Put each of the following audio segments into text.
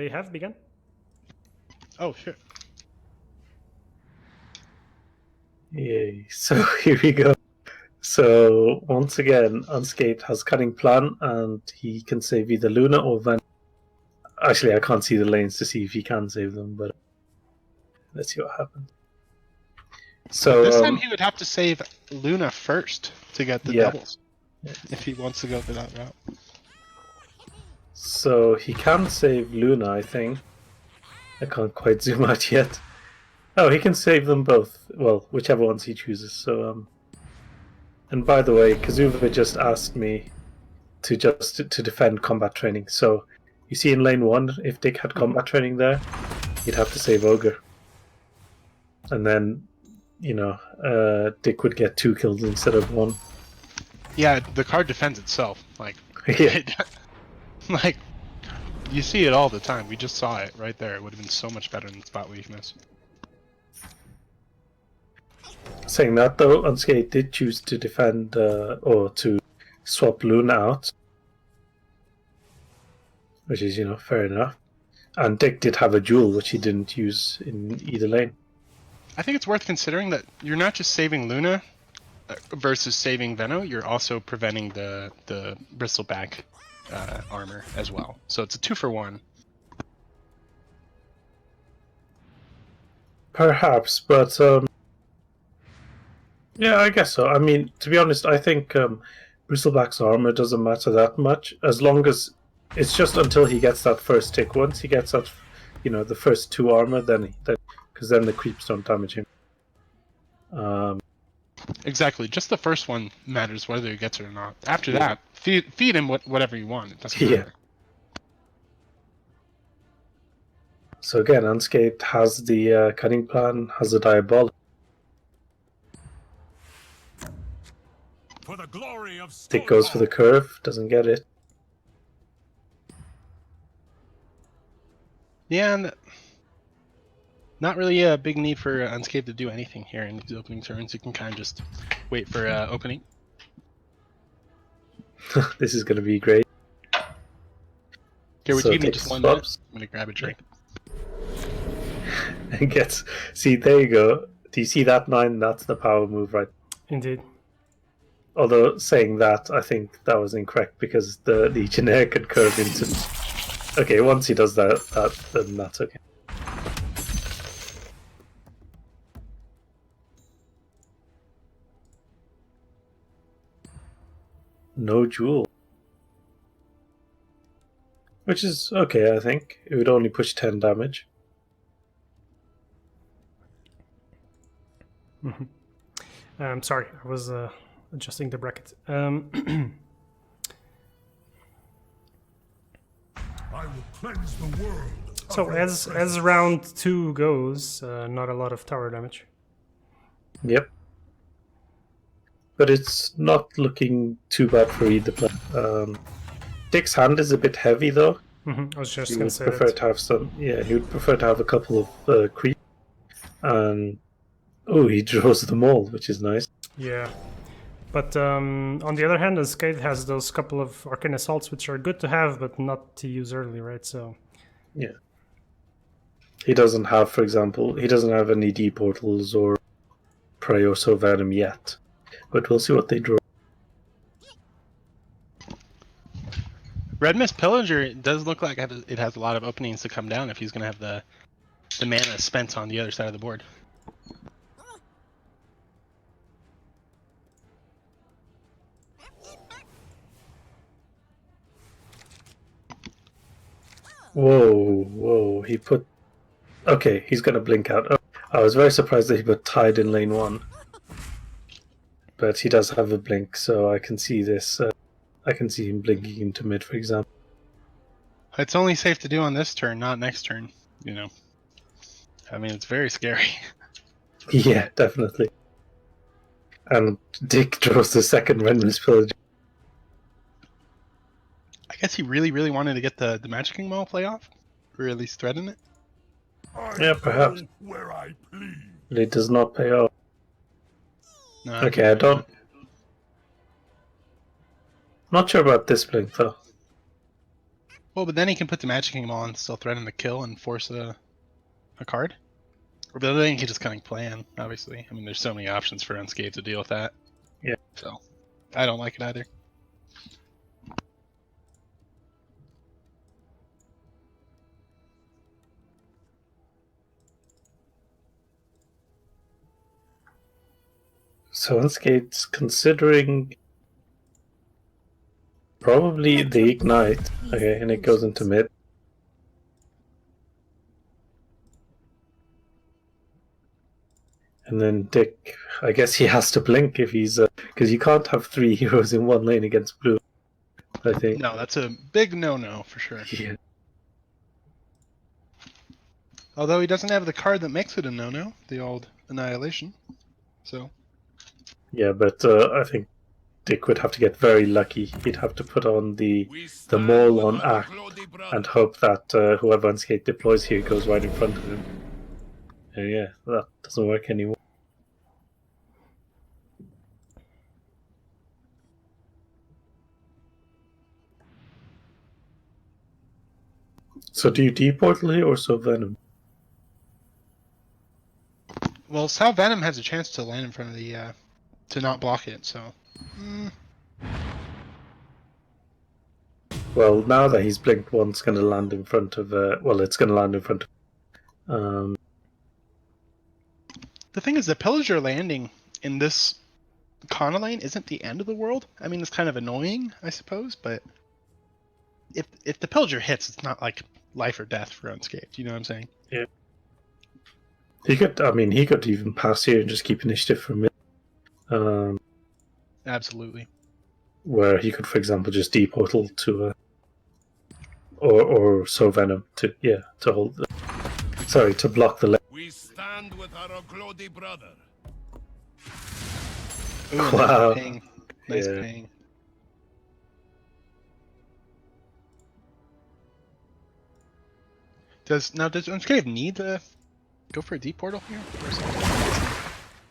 They have begun. Oh, shit. Yay. So here we go. So once again, Unscathed has cutting plan, and he can save either Luna or Ven. Actually, I can't see the lanes to see if he can save them, but let's see what happens. So this time he would have to save Luna first to get the doubles, if he wants to go for that route. So he can save Luna, I think. I can't quite zoom out yet. Oh, he can save them both. Well, whichever ones he chooses. So and by the way, Kazuva just asked me to defend combat training. So you see in lane 1, if Dick had combat training there, he'd have to save Ogre. And then, you know, Dick would get 2 kills instead of 1. Yeah, the card defends itself. Like, Yeah. like, you see it all the time. We just saw it right there. It would have been so much better than the spot weakness. Saying that though, Unscathed did choose to defend or to swap Luna out, which is, you know, fair enough. And Dick did have a jewel which he didn't use in either lane. I think it's worth considering that you're not just saving Luna versus saving Veno, you're also preventing the bristleback armor as well. So it's a 2-for-1. Perhaps, but yeah, I guess so. I mean, to be honest, I think Bristleback's armor doesn't matter that much, as long as it's just until he gets that first tick. Once he gets that, you know, the first 2 armor, then because then the creeps don't damage him. Exactly. Just the first one matters whether he gets it or not. After that, feed him whatever you want. It doesn't matter. So again, Unscathed has the cutting plan, has a diabolic. For the glory of Dick goes for the curve, doesn't get it. Yeah, and not really a big need for Unscathed to do anything here in these opening turns. You can kind of just wait for opening. This is going to be great. Okay, would So you give me Dick just 1 swaps. minute? I'm going to grab a drink. And gets... See, there you go. Do you see that 9? That's the power move, right? Indeed. Although, saying that, I think that was incorrect, because the generic can curve into... Okay, once he does that, then that's okay. No jewel. Which is okay, I think. It would only push 10 damage. Sorry, I was adjusting the bracket. I will cleanse the world. So as round 2 goes, not a lot of tower damage. Yep. But it's not looking too bad for either player. Dick's hand is a bit heavy though. I was just He going would to say prefer that. to have some. Yeah, he would prefer to have a couple of creeps. And oh, he draws them all, which is nice. Yeah. But on the other hand, Unscathed has those couple of arcane assaults, which are good to have, but not to use early, right? So Yeah. He doesn't have, for example, he doesn't have any D portals or Prey or So Venom yet. But we'll see what they draw. Red Mist Pillager does look like it has a lot of openings to come down if he's going to have the mana spent on the other side of the board. Whoa, he put... Okay, he's going to blink out. Oh, I was very surprised that he put Tide in lane 1. But he does have a blink, so I can see this. I can see him blinking into mid, for example. It's only safe to do on this turn, not next turn, you know. I mean, it's very scary. Yeah, definitely. And Dick draws the second Red Mist Pillager. I guess he really, really wanted to get the Magic King Mall play off, or at least threaten it. Yeah, perhaps. Where I please. But it does not pay off. No, Okay, I don't... Not sure about this blink, though. Well, but then he can put the Magic Kingdom on, still threaten the kill, and force a card. Or but then he can just cunning plan, obviously. I mean, there's so many options for Unscathed to deal with that. Yeah. So, I don't like it either. So Unscathed, considering probably the Ignite. Okay, and it goes into mid. And then Dick, I guess he has to blink if he's because you can't have 3 heroes in one lane against blue. I think. No, that's a big no-no for sure. Yeah. Although he doesn't have the card that makes it a no-no, the old Annihilation. So. Yeah, but I think Dick would have to get very lucky. He'd have to put on the maul on Act and hope that whoever Unscathed deploys here goes right in front of him. And yeah, that doesn't work anymore. So do you D-portal here or so Venom? Well, Sal Venom has a chance to land in front of the, to not block it, so. Well, now that he's blinked, one's going to land in front of, well, it's going to land in front of, The thing is, the Pillager landing in this Kana lane isn't the end of the world. I mean, it's kind of annoying, I suppose, but if the Pillager hits, it's not like life or death for Unscathed, you know what I'm saying? Yeah. He could even pass here and just keep initiative for a minute. Absolutely. Where he could, for example, just D-portal to, or so Venom to hold the, to block the lane. We stand with our Glody brother. Ooh, Wow. Nice ping. Nice Yeah. ping. Does Unscathed need to go for a deep portal here?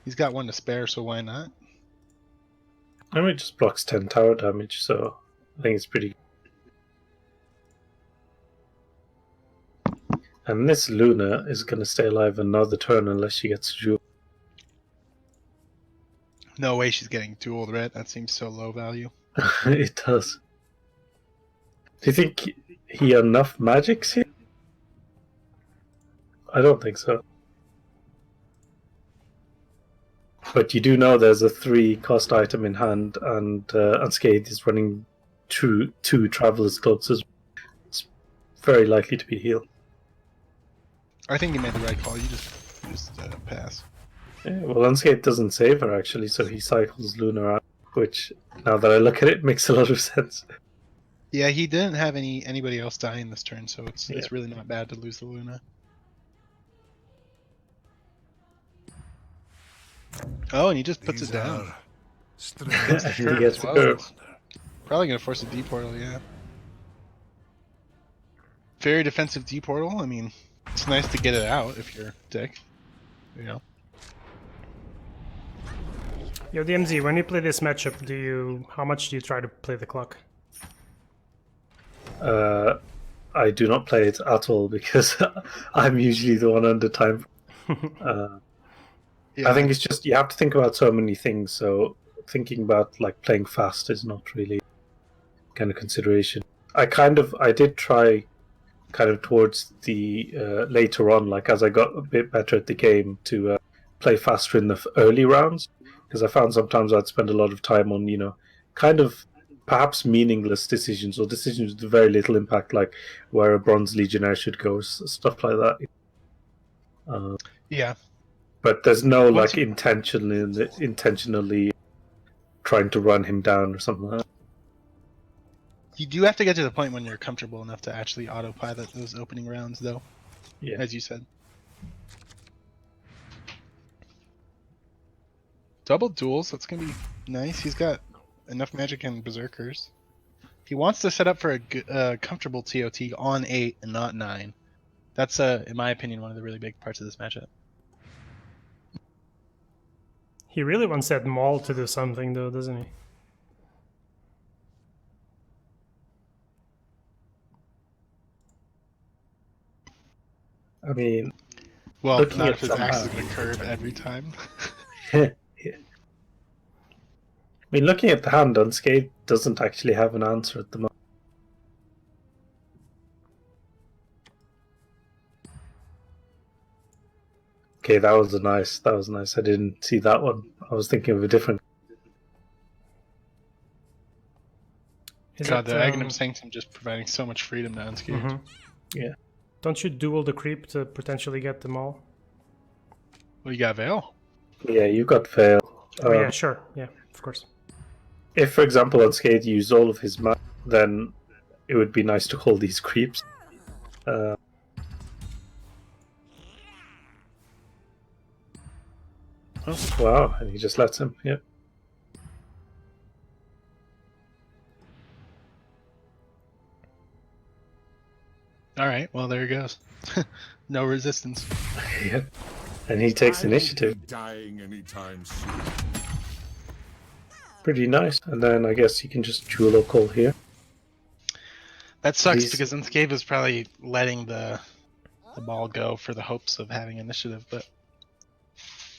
He's got one to spare, so why not? I mean, it just blocks 10 tower damage, so I think it's pretty good. And this Luna is going to stay alive another turn unless she gets Jewel. No way she's getting dueled, right? That seems so low value. It does. Do you think he enough magics here? I don't think so. But you do know there's a 3 cost item in hand, and Unscathed is running two Traveler's Clubs. It's very likely to be healed. I think you made the right call. You just pass. Yeah, well, Unscathed doesn't save her actually, so he cycles Luna out, which, now that I look at it, makes a lot of sense. Yeah, he didn't have anybody else dying this turn, so it's Yeah. really not bad to lose the Luna. Oh, and he just puts it down. And he gets Well, her. probably gonna force a D portal, yeah. Very defensive D portal. I mean, it's nice to get it out if you're Dick. You know. Yo, DMZ, when you play this matchup, how much do you try to play the clock? I do not play it at all because I'm usually the one under time. Yeah. I think it's just you have to think about so many things. So thinking about like playing fast is not really kind of consideration. I did try kind of towards the later on, like as I got a bit better at the game, to play faster in the early rounds, because I found sometimes I'd spend a lot of time on kind of perhaps meaningless decisions or decisions with very little impact, like where a Bronze Legionnaire should go, stuff like that. Yeah. But there's no Once like intentionally trying to run him down or something like that. You do have to get to the point when you're comfortable enough to actually autopilot those opening rounds, though. Yeah. As you said. Double duels, that's gonna be nice. He's got enough magic and berserkers. He wants to set up for a comfortable TOT on 8 and not 9. That's, in my opinion, one of the really big parts of this matchup. He really wants that maul to do something, though, doesn't he? I mean, Well, looking not at if his some axe is hand. going to curve every time. Yeah. I mean, looking at the hand, Unscathed doesn't actually have an answer at the moment. Okay, that was nice. That was nice. I didn't see that one. I was thinking of a different. Is God, it, the Aghanim Sanctum just providing so much freedom to Unscathed. mhm. Yeah. Don't you duel the creep to potentially get them all? Well, you got Veil. Yeah, you got fail. Oh yeah, sure. Yeah, of course. If, for example, Unscathed used all of his mana, then it would be nice to hold these creeps. Oh, wow, and he just lets him. Yep. All right, well, there he goes. No resistance. Yep. And he takes I won't initiative. be dying anytime soon. Pretty nice. And then I guess you can just dual call here. That sucks These- because Unscathed was probably letting the ball go for the hopes of having initiative, but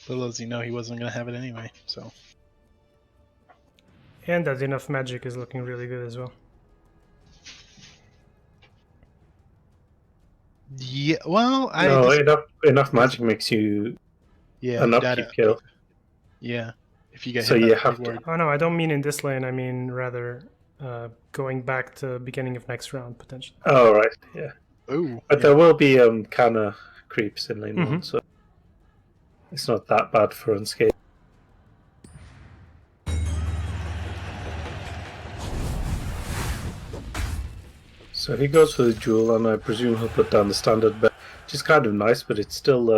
little as you know, he wasn't going to have it anyway, so. And that enough magic is looking really good as well. Yeah, well, No, enough magic makes you yeah, an you upkeep gotta- kill. Yeah, if you get So hit by you the have big to- ward. Oh no, I don't mean in this lane. I mean rather going back to beginning of next round potentially. Oh, right, yeah. Ooh, But yeah. there will be Canna creeps in lane 1, Mhm. so it's not that bad for Unscathed. So he goes for the duel, and I presume he'll put down the standard bet, which is kind of nice, but it's still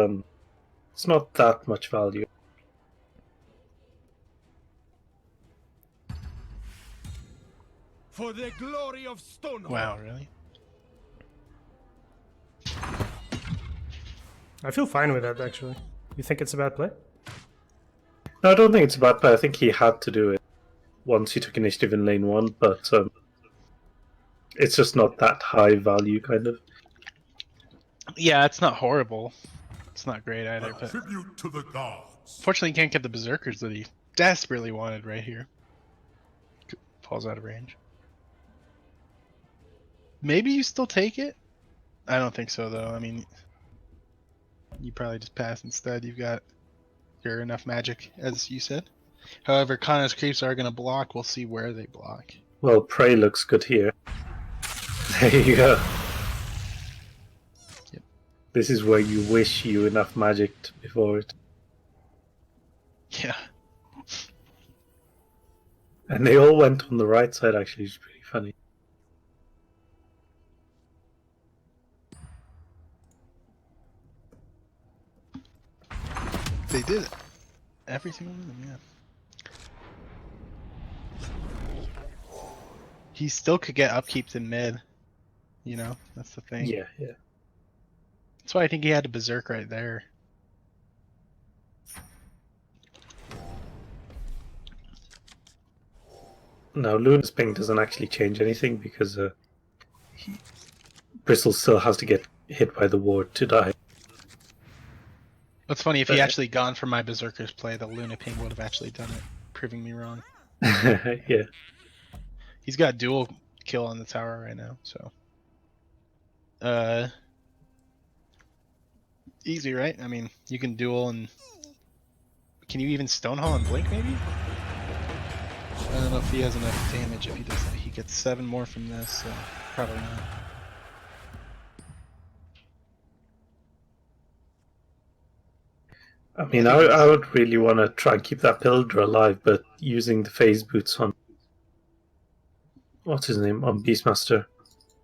it's not that much value. For the glory of Stonehold. Wow, really? I feel fine with that actually. You think it's a bad play? No, I don't think it's a bad play. I think he had to do it once he took initiative in lane 1, but it's just not that high value, kind of. Yeah, it's not horrible. It's not great either, but Tribute to the gods. fortunately, he can't get the berserkers that he desperately wanted right here. Falls out of range. Maybe you still take it? I don't think so, though. I mean, you probably just pass instead. You've got your enough magic, as you said. However, Kanna's creeps are going to block. We'll see where they block. Well, Prey looks good here. There you go. Yep. This is where you wish you enough magic before it. Yeah. And they all went on the right side, actually. It's pretty funny. They did it. Every single one of them, yeah. He still could get upkeeps in mid. You know, that's the thing. Yeah, yeah. That's why I think he had a berserk right there. Now, Luna's ping doesn't actually change anything because Bristle still has to get hit by the ward to die. What's funny, if he actually gone for my berserker's play, the Luna ping would have actually done it, proving me wrong. Yeah. He's got dual kill on the tower right now, so. Easy, right? I mean, you can duel and. Can you even Stonehall and Blink, maybe? I don't know if he has enough damage if he does that. He gets 7 more from this, so probably not. I mean, I would really want to try and keep that builder alive, but using the phase boots on. What's his name? On Beastmaster.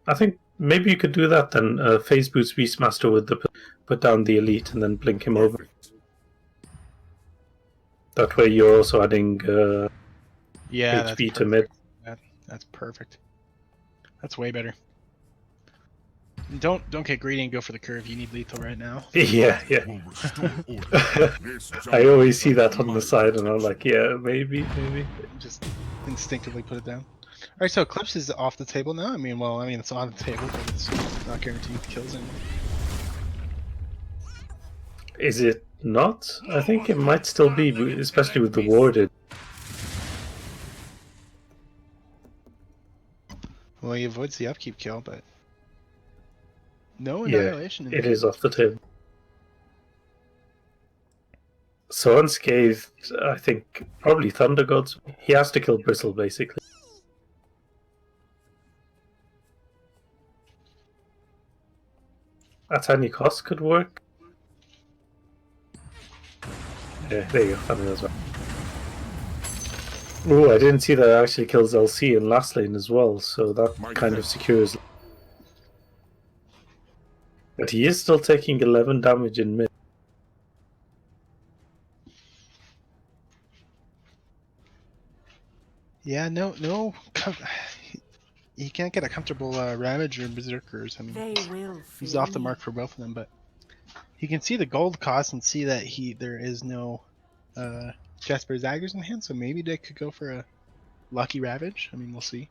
I think maybe you could do that then. Phase boots Beastmaster with the put down the elite and then blink him over. That way you're also adding Yeah, that's HP to mid. That's perfect. That's way better. Don't get greedy and go for the curve. You need lethal right now. Yeah, yeah. Will restore order. This I always see judgment that on the might side and I'm like, yeah, maybe. Just instinctively put it down. Alright, so Eclipse is off the table now. I mean, it's on the table, but it's not guaranteed kills anymore. Is it not? I think it might still be, especially with the warded. Well, he avoids the upkeep kill, but no Yeah, annihilation. it is off the table. So Unscathed, I think, probably Thunder Gods. He has to kill Bristle, basically. At any cost could work. Yeah, there you go, Thunder Gods. Ooh, I didn't see that it actually kills LC in last lane as well, so that kind of secures. But he is still taking 11 damage in mid. Yeah, no. He can't get a comfortable Ravage or Berserkers. I mean, he's off the mark for both of them, but he can see the gold cost and see that there is no Jasper Daggers in hand, so maybe they could go for a Lucky Ravage. I mean, we'll see.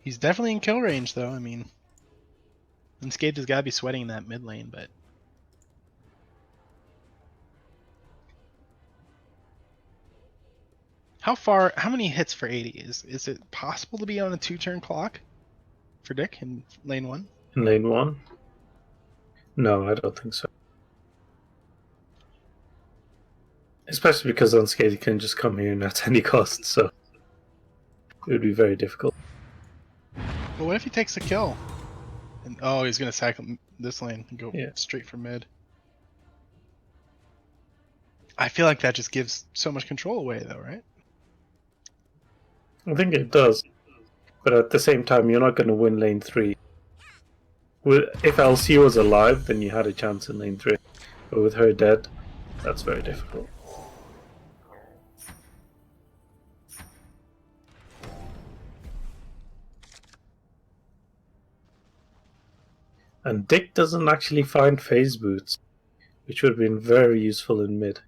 He's definitely in kill range, though. I mean, Unscathed has got to be sweating in that mid lane, but how many hits for 80? Is it possible to be on a 2-turn clock for Dick in lane 1? In lane 1? No, I don't think so. Especially because Unscathed can just come here and at any cost, so it would be very difficult. But what if he takes a kill? And oh, he's gonna sack this lane and go straight for mid. I feel like that just gives so much control away, though, right? I think it does, but at the same time, you're not going to win lane 3. If LC was alive, then you had a chance in lane 3, but with her dead, that's very difficult. And Dick doesn't actually find phase boots, which would have been very useful in mid.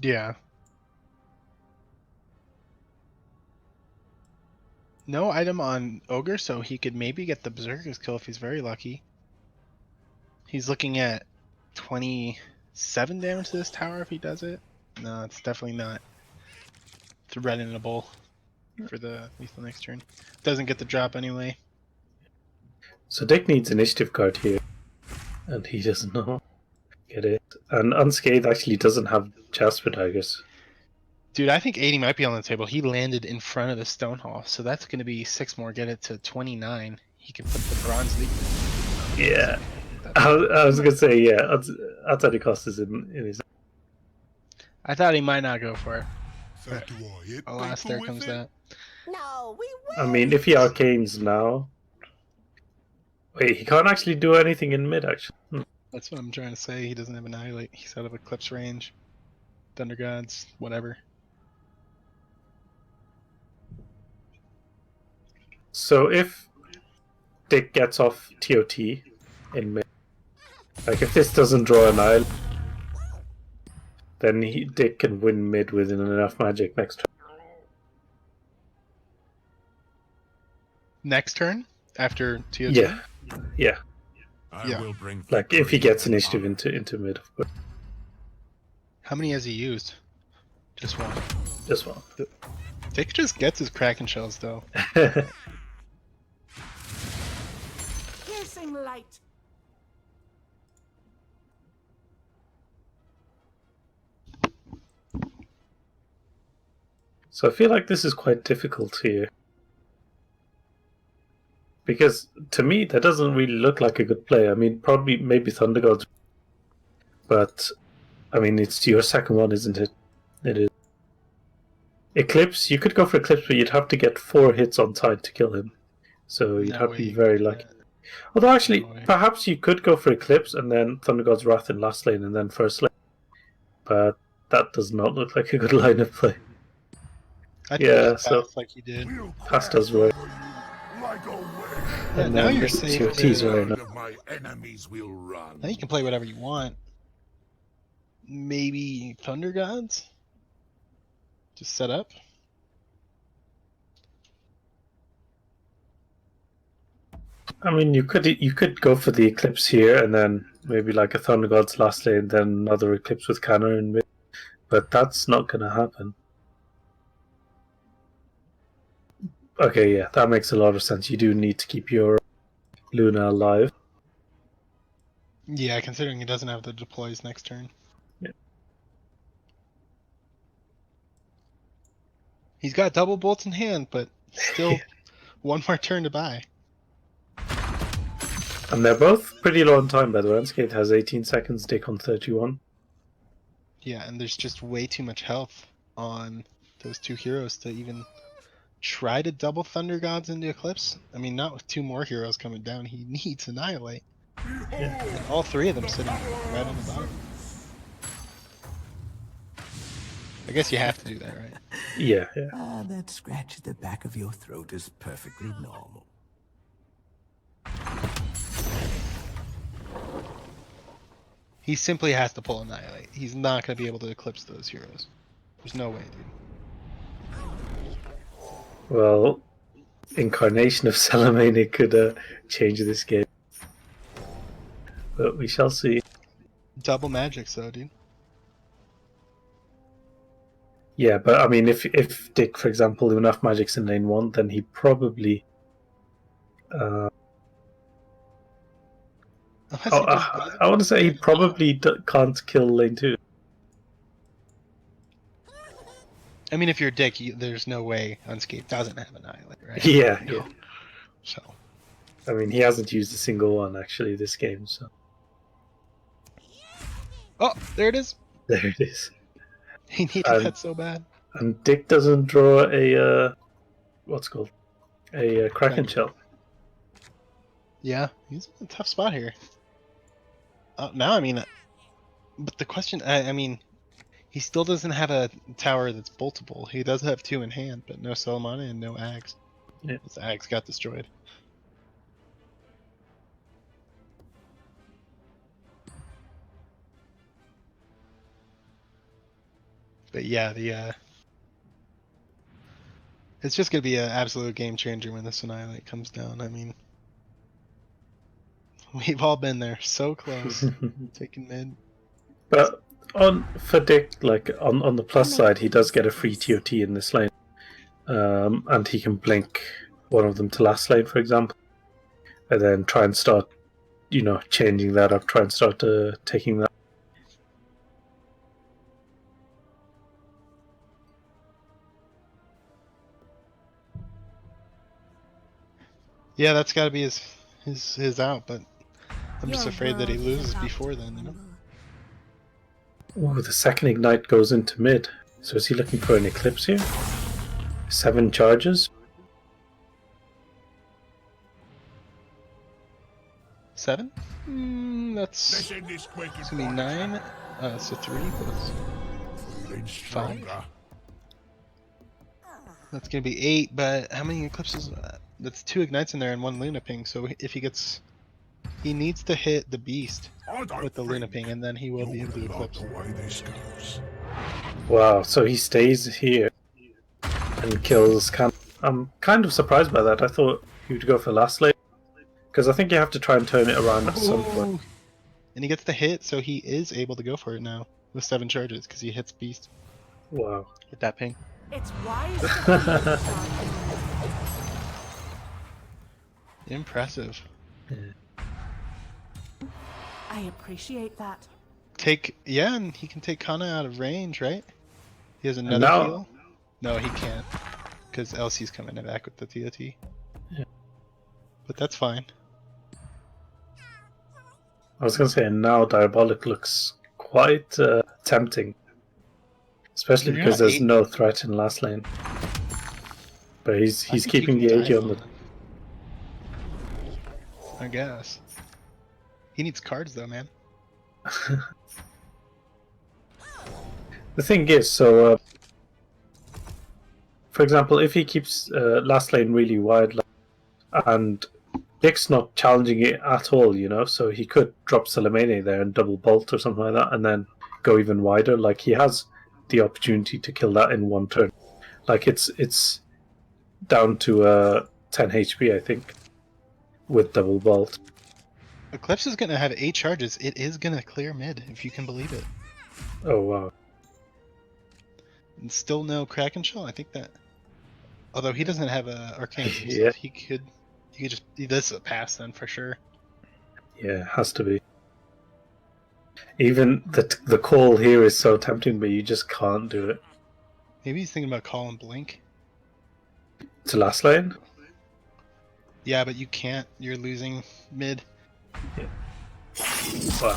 Yeah. No item on Ogre, so he could maybe get the Berserker's kill if he's very lucky. He's looking at 27 damage to this tower if he does it. No, it's definitely not threatenable for the at least the next turn. Doesn't get the drop anyway. So Dick needs initiative card here, and he doesn't know. Get it. And Unscathed actually doesn't have Jasper Daggers. Dude, I think 80 might be on the table. He landed in front of the Stone Hall, so that's going to be 6 more, get it to 29. He can put the Bronze League. Yeah. I was going to say, yeah, at any cost is in his... I thought he might not go for it. So do I hit Alas, people there with comes it? that. No, we I will. mean, if he arcanes now... Wait, he can't actually do anything in mid, actually. That's what I'm trying to say. He doesn't have Annihilate. He's out of Eclipse range. Thunder Gods, whatever. So if Dick gets off TOT in mid, like if this doesn't draw an isle, then Dick can win mid within enough magic next turn. Next turn? After TOT? Yeah, yeah. I will bring Like if he victory gets and initiative honor. into mid, of course. How many has he used? Just one. Just one. Dick just gets his Kraken shells, though. Piercing light. So I feel like this is quite difficult here. Because to me, that doesn't really look like a good play. I mean, probably maybe Thunder Gods. But, I mean, it's your second one, isn't it? It is. Eclipse, you could go for Eclipse, but you'd have to get 4 hits on side to kill him. So you'd No have way to be you very can do lucky. that. Although actually, No way. perhaps you could go for Eclipse and then Thunder God's Wrath in last lane and then first lane. But that does not look like a good line of play. I think Yeah, just so- pass like he did. We'll Pass crash does work. over you like a wave. Yeah, And now then you're this safe. TOT's to- right Blood now. of my enemies will run. Now you can play whatever you want. Maybe Thunder Gods? Just set up? I mean, you could go for the Eclipse here, and then maybe like a Thunder God's last lane, then another Eclipse with Canner in mid. But that's not going to happen. Okay, yeah, that makes a lot of sense. You do need to keep your Luna alive. Yeah, considering he doesn't have the deploys next turn. Yeah. He's got double bolts in hand, but still one more turn to buy. And they're both pretty low on time, by the way. Unscathed has 18 seconds, Dick on 31. Yeah, and there's just way too much health on those two heroes to even try to double Thunder Gods into Eclipse. I mean, not with two more heroes coming down. He needs Annihilate. Yeah. And all three of them sitting right on the bottom. I guess you have to do that, right? Yeah, yeah. Ah, that scratch at the back of your throat is perfectly normal. He simply has to pull Annihilate. He's not going to be able to eclipse those heroes. There's no way, dude. Well, Incarnation of Salamania could change this game. But we shall see. Double magic, though, dude. Yeah, but I mean, if Dick, for example, enough magic's in lane 1, then he probably... I want to say he probably can't kill lane 2. I mean, if you're Dick, there's no way Unscathed doesn't have Annihilate, right? Yeah, yeah. So. I mean, he hasn't used a single one, actually, this game, so... Oh, there it is. There it is. He needed that so bad. And Dick doesn't draw a... what's it called? A Kraken Shell. Yeah, he's in a tough spot here. Now, I mean... But the question... I mean... He still doesn't have a tower that's boltable. He does have 2 in hand, but no Salamana and no Ags. Yeah. His Ags got destroyed. But yeah, it's just gonna be an absolute game changer when this Annihilate comes down. I mean, we've all been there, so close, taking mid. But for Dick, like on the plus side, he does get a free TOT in this lane, and he can blink one of them to last lane, for example, and then try and start, changing that up. Try and start taking that. Yeah, that's got to be his out, but I'm just afraid that he loses before then, Oh, the second ignite goes into mid. So is he looking for an eclipse here? 7 charges. 7? That's Let's end this quick and it's gonna be 9. So 3 plus feeling 5. stronger. That's gonna be 8. But how many eclipses? That's 2 ignites in there and 1 Luna ping. So if he needs to hit the beast I don't with the Luna think ping, and then he will be you're able to gonna like eclipse. the way this goes. Wow, so he stays here and kills Can. I'm kind of surprised by that. I thought he would go for last lane, because I think you have to try and turn it around at some point. And he gets the hit, so he is able to go for it now with 7 charges because he hits beast Wow. with that ping. It's wise to Impressive. I appreciate that. And he can take Kana out of range, right? He has another now- heal. No, he can't, because Elsie's coming back with the TOT. Yeah. But that's fine. I was going to say, now Diabolic looks quite tempting. Especially You're because not there's 8. no threat in last lane. But he's I think you keeping can the AG dive on the... it, I guess. He needs cards though, man. The thing is, so... for example, if he keeps last lane really wide, and Dick's not challenging it at all, so he could drop Salamene there and double bolt or something like that, and then go even wider. Like, he has the opportunity to kill that in 1 turn. Like, it's down to 10 HP, I think. with double bolt. Eclipse is gonna have 8 charges. It is gonna clear mid, if you can believe it. Oh wow. And still no Kraken Shell. I think that. Although he doesn't have a Arcane himself, Yeah. he could just. This is a pass then for sure. Yeah, has to be. Even the call here is so tempting, but you just can't do it. Maybe he's thinking about calling Blink. To last lane? Yeah, but you can't. You're losing mid. Wow.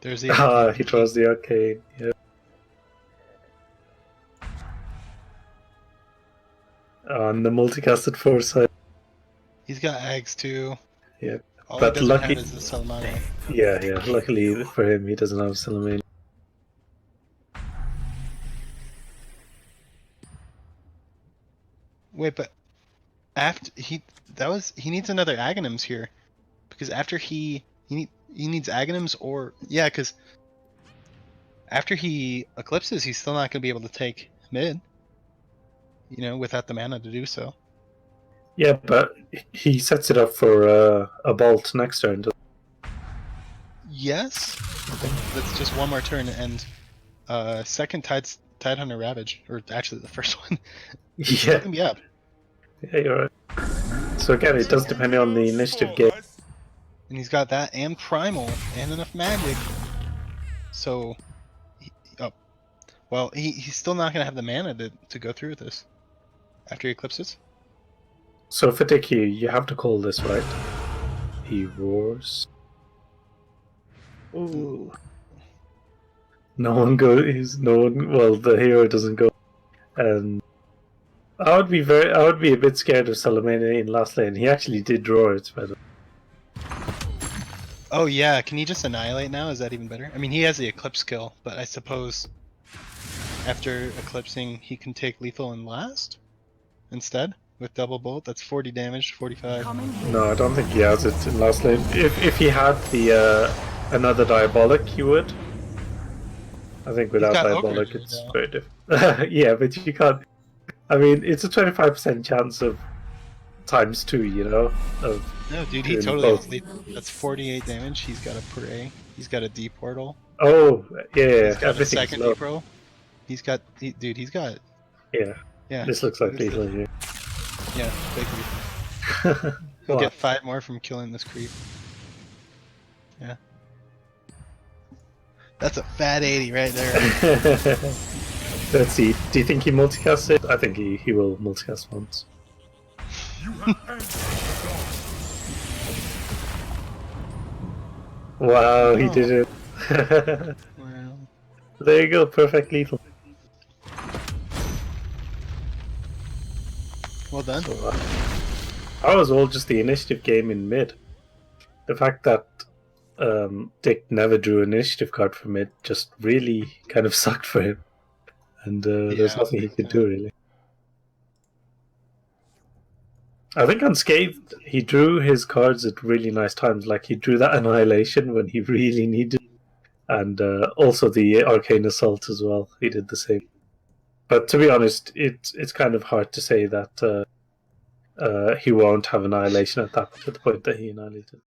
There's the. Ah, he draws the arcane. Yeah. And the multicasted foresight. He's got Ags too. Yeah. All But he doesn't lucky- have is the Salamano. Yeah, yeah. Luckily for him, he doesn't have Salamane. Wait, but after he needs another Aghanims here, because after he needs Aghanims or yeah, because after he eclipses, he's still not gonna be able to take mid. You know, without the mana to do so. Yeah, but he sets it up for a bolt next turn. Yes, that's just one more turn and second Tidehunter Ravage, or actually the first one. Yeah, Gonna be up. yeah, you're right. So again, it does depend on the initiative game. And he's got that and Primal and enough magic. So, he's still not gonna have the mana to go through with this after he eclipses. So for diQ, you have to call this, right? He roars. Ooh. No one goes. No one. Well, the hero doesn't go. And I would be a bit scared of Salamene in last lane. He actually did draw it, by the way. Oh yeah, can he just annihilate now? Is that even better? I mean, he has the eclipse skill, but I suppose after eclipsing, he can take lethal in last instead with double bolt. That's 40 damage, 45. Coming here. No, I don't think he has it in last lane. If he had the another diabolic, he would. I think without got diabolic, ogre, it's though. very different. Yeah, but you can't. I mean, it's a 25% chance of times 2. You know, of No, dude, he doing totally both. has lethal. That's 48 damage. He's got a Puree. He's got a D portal. Oh, yeah, He's got a everything's second low. D pro. He's got, dude. He's got, Yeah, yeah. this looks like This is- lethal here. Yeah, basically. He'll Wow. get 5 more from killing this creep. Yeah. That's a fat 80 right there. Let's see. Do you think he multicasts it? I think he will multicast once. You have answered the Wow, he Oh. did it. Well, There you go, perfect lethal. well done. So, that was all just the initiative game in mid. The fact that Dick never drew an initiative card for mid just really kind of sucked for him. And there's Yeah, nothing he could yeah. do, really. I think Unscathed, he drew his cards at really nice times. Like, he drew that Annihilation when he really needed it. And also the Arcane Assault as well. He did the same. But to be honest, it's kind of hard to say that he won't have Annihilation at the point that he annihilated.